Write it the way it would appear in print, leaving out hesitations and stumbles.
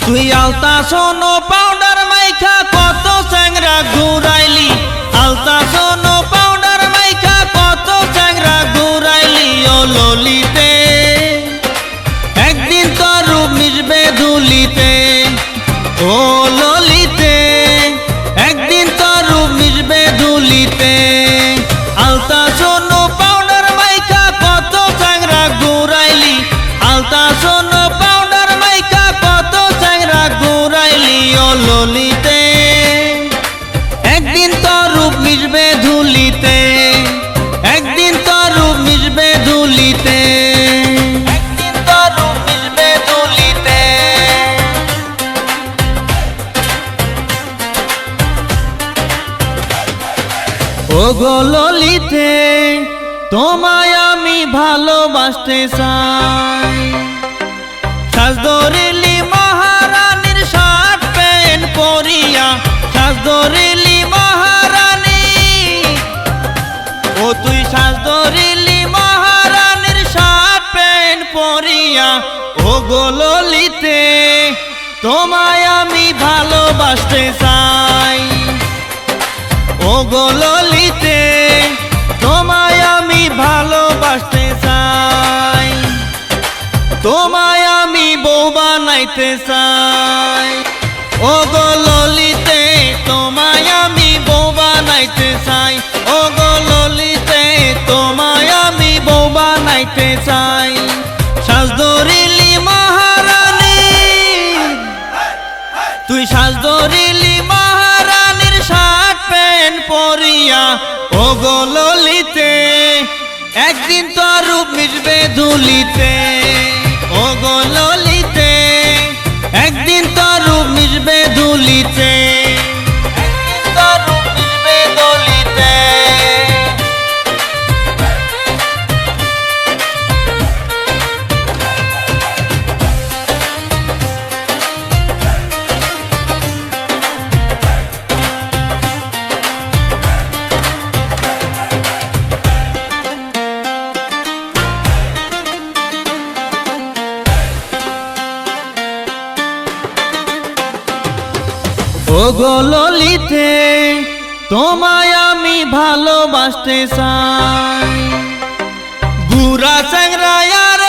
তুই আলতা সোনো পাউডার মাইখা কত চ্যাংরা ঘুরাইলি, আলতা সোনো পাউডার মাইখা কত চ্যাংরা ঘুরাইলি। ও ললিতে একদিন তো রূপ মিশবে ধুলিতে, ও ললিতে একদিন তো রূপ মিশবে ধুলিতে। আলতা সোনো পাউডার মাইখা কত চ্যাংরা ঘুরাইলি, আলতা সোনো পাউডার মাইখা কত চ্যাংরা ঘুরাইলি। ও ললিতে একদিন তো রূপ মিশবে ধুলিতে, একদিন তো রূপ মিশবে ধুলিতে, একদিন তো রূপ মিশবে ধুলিতে। ও গো ললিতে তোমায় আমি ভালোবাসতে চাই, সাজ ধরিলি মহারানীর শার্ট প্যান্ট পরিয়া, সাজ ধরিলি মহারানী। ও তুই সাজ ধরিলি মহারানীর শার্ট প্যান্ট পরিয়া। ও গো ললিতে তোমায় আমি ভালোবাসতে চাই, ও গো ললিতে তোমায় আমি ভালোবাসতে চাই, তোমায় আমি বউ বানাইতে চাই। ও গো ললিতে তোমায় আমি বউ বানাইতে চাই, ও গো ললিতে তোমায় আমি বউ বানাইতে চাই। সাজ ধরিলি মহারানী, তুই সাজ ধরিলি মহারানীর শার্ট প্যান্ট পরিয়া। ও গো ললিতে একদিন তো রূপ মিশবে ধুলিতে, ও গো ললিতে একদিন তো রূপ মিশবে ধুলিতে, একদিন তো রূপ মিশবে ধুলিতে। ও গো ললিতে তোমায় আমি ভালোবাসতে চাই, বুড়া চ্যাংরা আর